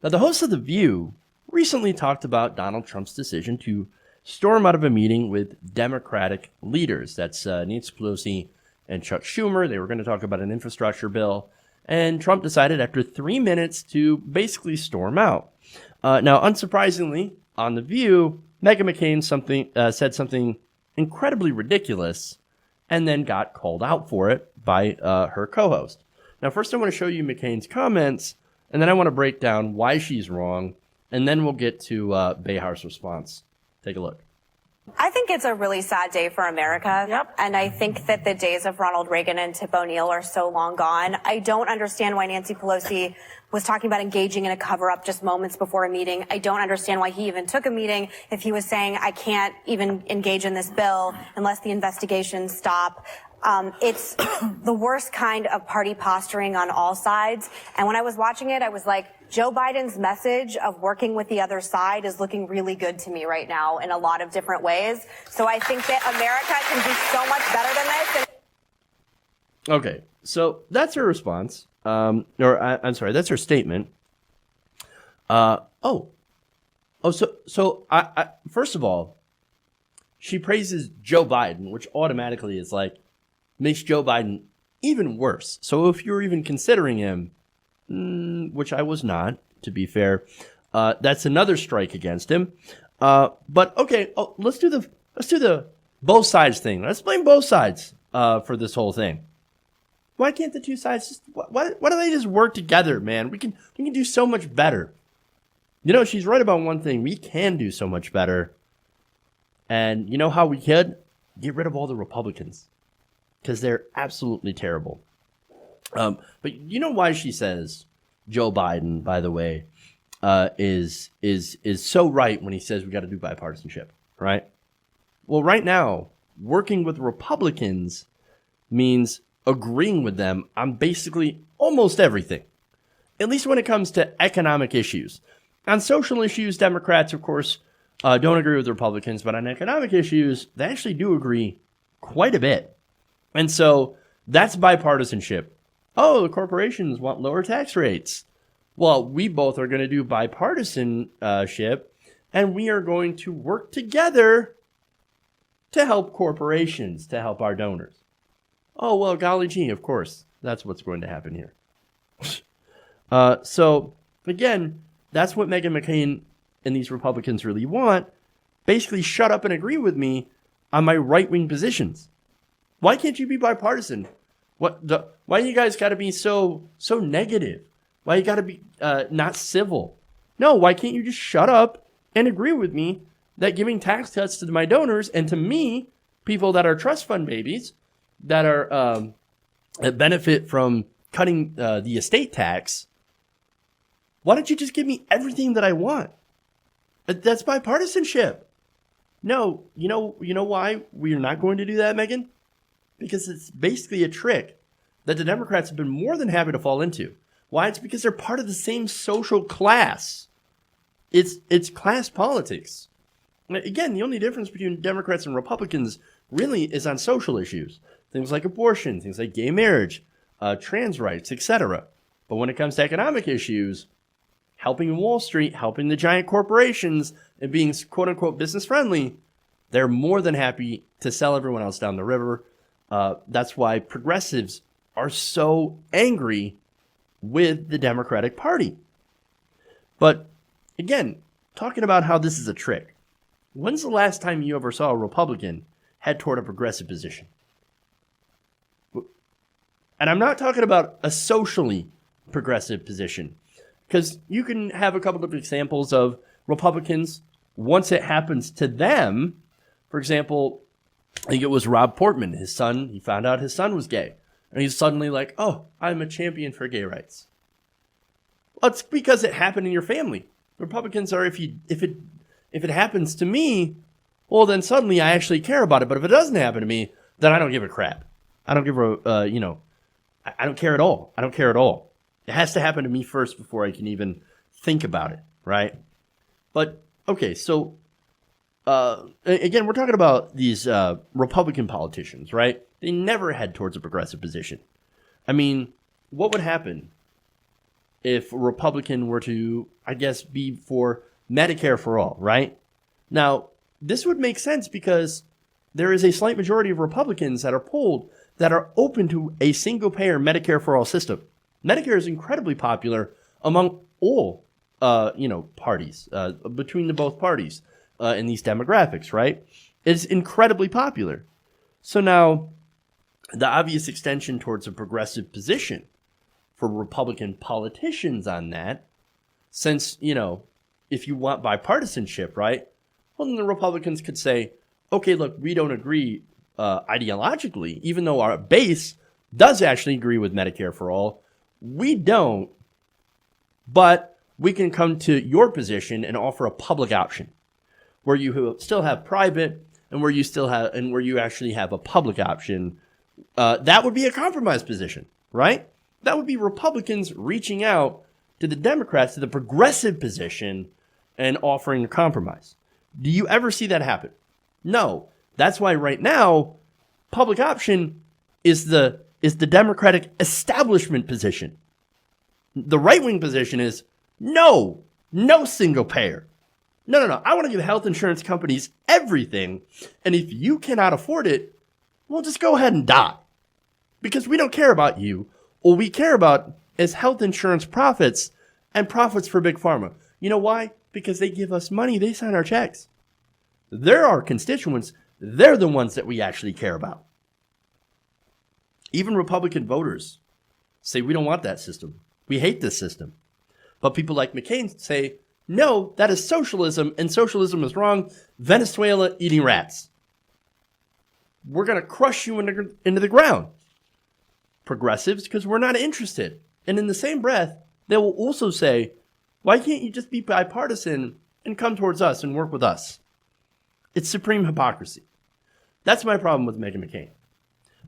Now, the host of The View recently talked about Donald Trump's decision to storm out of a meeting with Democratic leaders. That's Nancy Pelosi and Chuck Schumer. They were going to talk about an infrastructure bill. And Trump decided after 3 minutes to basically storm out. Now, unsurprisingly, on The View, Meghan McCain said something incredibly ridiculous and then got called out for it by her co-host. Now, first I want to show you McCain's comments, and then I want to break down why she's wrong, and then we'll get to Behar's response. Take a look. I think it's a really sad day for America. Yep. And I think that the days of Ronald Reagan and Tip O'Neill are so long gone. I don't understand why Nancy Pelosi was talking about engaging in a cover-up just moments before a meeting. I don't understand why he even took a meeting if he was saying, I can't even engage in this bill unless the investigations stop. It's the worst kind of party posturing on all sides. And when I was watching it, I was like, Joe Biden's message of working with the other side is looking really good to me right now in a lot of different ways. So I think that America can do so much better than this. Okay, so that's her response. I'm sorry, that's her statement. So first of all, she praises Joe Biden, which automatically is like, makes Joe Biden even worse. So if you're even considering him, which I was not, to be fair, that's another strike against him. But okay, let's do the both sides thing. Let's blame both sides for this whole thing. Why can't the two sides just why don't they just work together, man? We can do so much better. You know, she's right about one thing. We can do so much better. And you know how we could? Get rid of all the Republicans. Because they're absolutely terrible. But you know why she says Joe Biden, by the way, is so right when he says we got to do bipartisanship, right? Well, right now, working with Republicans means agreeing with them on basically almost everything, at least when it comes to economic issues. On social issues, Democrats, of course, don't agree with Republicans, but on economic issues, they actually do agree quite a bit. And so that's bipartisanship. Oh, the corporations want lower tax rates. Well, we both are going to do bipartisanship, and we are going to work together to help corporations, to help our donors. Oh, well, golly gee, of course, that's what's going to happen here. So, again, that's what Meghan McCain and these Republicans really want. Basically, shut up and agree with me on my right-wing positions. Why can't you be bipartisan? Why you guys got to be so negative? Why you got to be not civil? No, why can't you just shut up and agree with me that giving tax cuts to my donors and to me, people that are trust fund babies, that are that benefit from cutting the estate tax, why don't you just give me everything that I want? That's bipartisanship. No, you know why we're not going to do that, Megan? Because it's basically a trick that the Democrats have been more than happy to fall into. Why? It's because they're part of the same social class. It's class politics. Again, the only difference between Democrats and Republicans really is on social issues. Things like abortion, things like gay marriage, trans rights, etc. But when it comes to economic issues, helping Wall Street, helping the giant corporations, and being quote-unquote business friendly, they're more than happy to sell everyone else down the river. That's why progressives are so angry with the Democratic Party. But again, talking about how this is a trick. When's the last time you ever saw a Republican head toward a progressive position? And I'm not talking about a socially progressive position, because you can have a couple of examples of Republicans, once it happens to them, for example, I think it was Rob Portman, his son, he found out his son was gay. And he's suddenly like, oh, I'm a champion for gay rights. Well, it's because it happened in your family. Republicans are, if it happens to me, well, then suddenly I actually care about it. But if it doesn't happen to me, then I don't give a crap. I don't give a, I don't care at all. I don't care at all. It has to happen to me first before I can even think about it, right? But, okay, so, again, we're talking about these Republican politicians, right? They never head towards a progressive position. I mean, what would happen if a Republican were to, I guess, be for Medicare for all, right? Now, this would make sense because there is a slight majority of Republicans that are polled that are open to a single-payer Medicare for all system. Medicare is incredibly popular among all, parties, between the both parties in these demographics, right? It's incredibly popular. So now, the obvious extension towards a progressive position for Republican politicians on that, since, if you want bipartisanship, right? Well, then the Republicans could say, okay, look, we don't agree ideologically, even though our base does actually agree with Medicare for all. We don't, but we can come to your position and offer a public option where you still have private and where you actually have a public option. That would be a compromise position, right? That would be Republicans reaching out to the Democrats, to the progressive position, and offering a compromise. Do you ever see that happen? No. That's why right now, public option is the Democratic establishment position. The right-wing position is no single payer. No. I want to give health insurance companies everything. And if you cannot afford it, well, just go ahead and die. Because we don't care about you. All we care about is health insurance profits and profits for Big Pharma. You know why? Because they give us money. They sign our checks. They're our constituents. They're the ones that we actually care about. Even Republican voters say we don't want that system. We hate this system. But people like McCain say, no, that is socialism, and socialism is wrong. Venezuela eating rats. We're going to crush you into the ground. Progressives, because we're not interested. And in the same breath, they will also say, why can't you just be bipartisan and come towards us and work with us? It's supreme hypocrisy. That's my problem with Meghan McCain.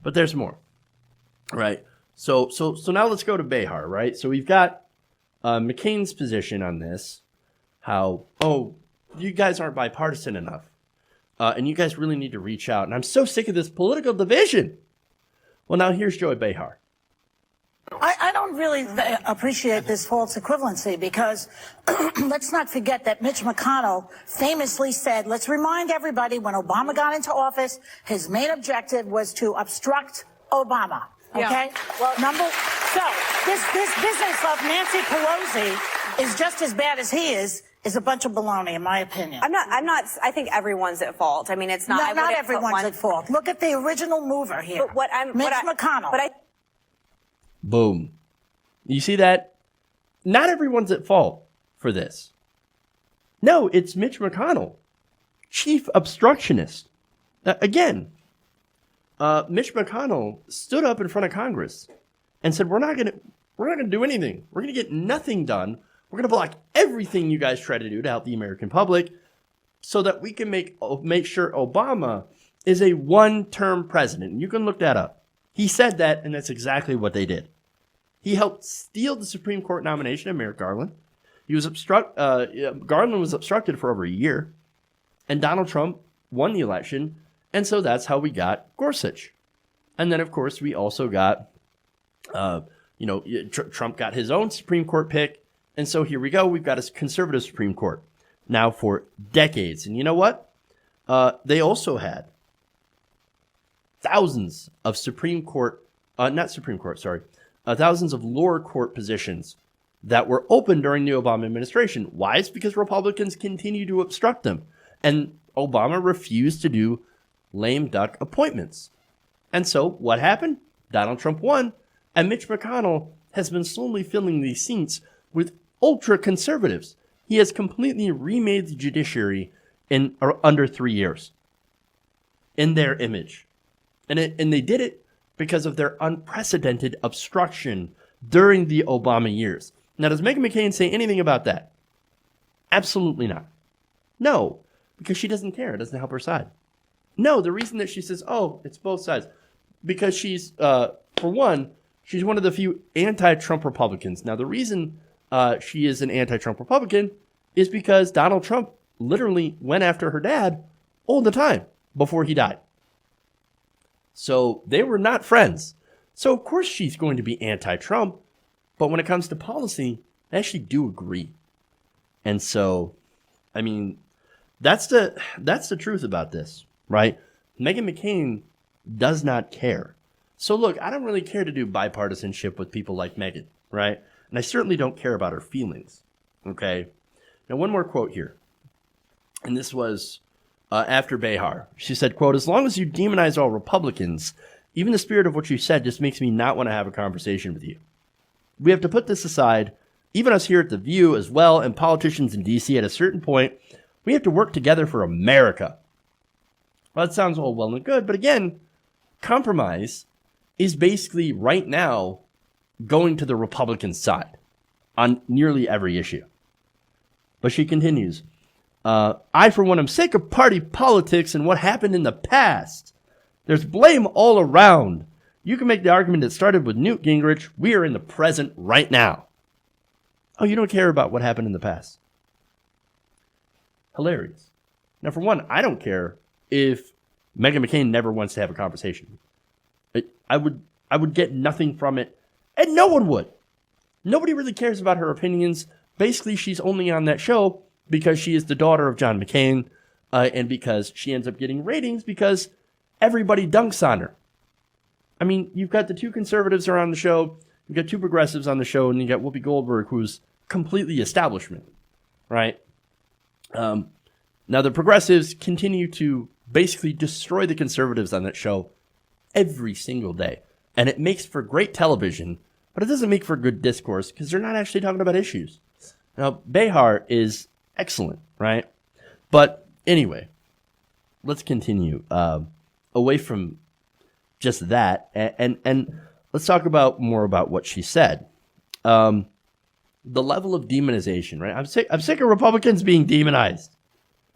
But there's more, right? So now let's go to Behar, right? So we've got McCain's position on this, how, you guys aren't bipartisan enough, and you guys really need to reach out. And I'm so sick of this political division. Well, now here's Joy Behar. I don't really appreciate this false equivalency because let's not forget that Mitch McConnell famously said, let's remind everybody when Obama got into office, his main objective was to obstruct Obama. Okay? Yeah. Well, so this business of Nancy Pelosi is just as bad as he is a bunch of baloney, in my opinion. I'm not, I think everyone's at fault. I mean, it's not. Not everyone's at fault. Look at the original mover here. But Mitch McConnell. Boom. You see that? Not everyone's at fault for this. No, it's Mitch McConnell, chief obstructionist. Again, Mitch McConnell stood up in front of Congress and said, we're not going to do anything. We're going to get nothing done. We're going to block everything you guys try to do to help the American public so that we can make sure Obama is a one-term president. You can look that up. He said that, and that's exactly what they did. He helped steal the Supreme Court nomination of Merrick Garland. Garland was obstructed for over a year, and Donald Trump won the election, and so that's how we got Gorsuch. And then, of course, we also got, Trump got his own Supreme Court pick, and so here we go. We've got a conservative Supreme Court now for decades. And you know what? They also had thousands of thousands of lower court positions that were open during the Obama administration. Why? It's because Republicans continue to obstruct them. And Obama refused to do lame duck appointments. And so what happened? Donald Trump won, and Mitch McConnell has been slowly filling these seats with ultra conservatives. He has completely remade the judiciary in under 3 years in their image. And they did it because of their unprecedented obstruction during the Obama years. Now, does Meghan McCain say anything about that? Absolutely not. No, because she doesn't care. It doesn't help her side. No, the reason that she says, it's both sides, because she's, for one, she's one of the few anti-Trump Republicans. Now, the reason she is an anti-Trump Republican is because Donald Trump literally went after her dad all the time before he died. So they were not friends. So, of course, she's going to be anti-Trump. But when it comes to policy, they actually do agree. And so, I mean, that's the truth about this, right? Meghan McCain does not care. So look, I don't really care to do bipartisanship with people like Meghan, right? And I certainly don't care about her feelings, okay? Now, one more quote here. And this was after Behar. She said, quote, "As long as you demonize all Republicans, even the spirit of what you said just makes me not want to have a conversation with you. We have to put this aside, even us here at The View as well, and politicians in D.C. at a certain point, we have to work together for America." Well, that sounds all well and good, but again, compromise is basically right now going to the Republican side on nearly every issue. But she continues, "I, for one, am sick of party politics and what happened in the past. There's blame all around. You can make the argument that started with Newt Gingrich. We are in the present right now." Oh, you don't care about what happened in the past? Hilarious. Now, for one, I don't care if Meghan McCain never wants to have a conversation. I would get nothing from it, and no one would. Nobody really cares about her opinions. Basically, she's only on that show because she is the daughter of John McCain, and because she ends up getting ratings because everybody dunks on her. I mean, you've got the two conservatives are on the show, you've got two progressives on the show, and you got Whoopi Goldberg, who's completely establishment, right? Now, the progressives continue to basically destroy the conservatives on that show every single day. And it makes for great television, but it doesn't make for good discourse because they're not actually talking about issues. Now, Behar is excellent, right? But anyway, let's continue away from just that, and let's talk about more about what she said. The level of demonization, right? I'm sick of Republicans being demonized.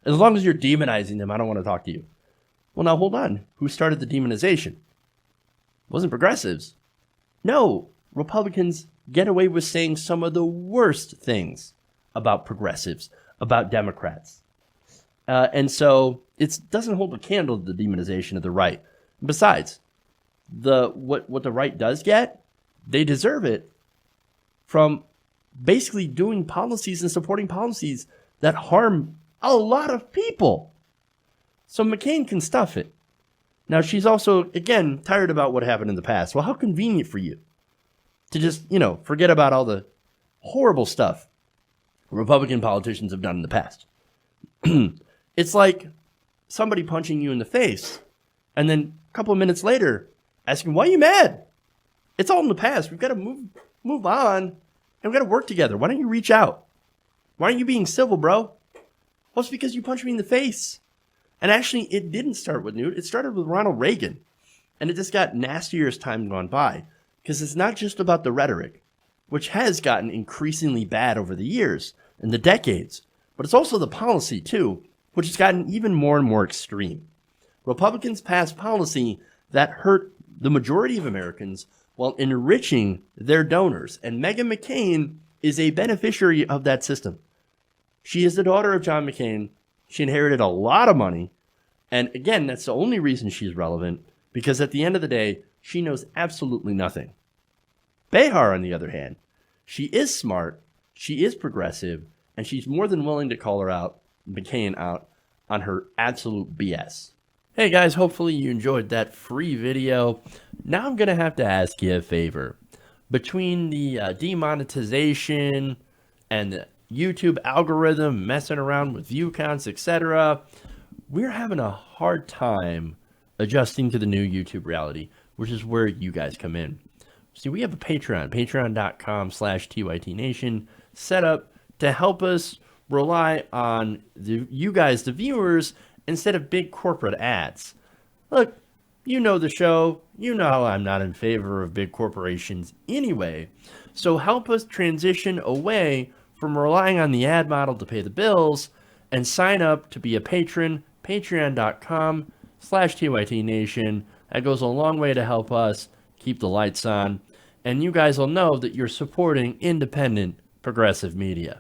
As long as you're demonizing them, I don't want to talk to you. Well, now hold on. Who started the demonization? It wasn't progressives. No, Republicans get away with saying some of the worst things about progressives, about Democrats. And so it doesn't hold a candle to the demonization of the right. Besides, what the right does get, they deserve it from basically doing policies and supporting policies that harm a lot of people. So McCain can stuff it. Now, she's also, again, tired about what happened in the past. Well, how convenient for you to just, forget about all the horrible stuff Republican politicians have done in the past. It's like somebody punching you in the face and then a couple of minutes later asking, why are you mad? It's all in the past. We've got to move on, and we've got to work together. Why don't you reach out? Why aren't you being civil, bro? Well, it's because you punched me in the face. And actually, it didn't start with Newt. It started with Ronald Reagan. And it just got nastier as time gone by. Because it's not just about the rhetoric, which has gotten increasingly bad over the years and the decades. But it's also the policy, too, which has gotten even more and more extreme. Republicans pass policy that hurt the majority of Americans while enriching their donors. And Meghan McCain is a beneficiary of that system. She is the daughter of John McCain. She inherited a lot of money. And again, that's the only reason she's relevant, because at the end of the day, she knows absolutely nothing. Behar, on the other hand, she is smart, she is progressive, and she's more than willing to call McCain out on her absolute BS. Hey guys, hopefully you enjoyed that free video. Now I'm going to have to ask you a favor. Between the demonetization and the YouTube algorithm messing around with view counts, etc., we're having a hard time adjusting to the new YouTube reality, which is where you guys come in. See, we have a patreon.com/TYTNation set up to help us rely on you guys, the viewers, instead of big corporate ads. Look, you know the show. You know how I'm not in favor of big corporations anyway. So help us transition away from relying on the ad model to pay the bills and sign up to be a patron, patreon.com/TYTNation. That goes a long way to help us keep the lights on. And you guys will know that you're supporting independent progressive media.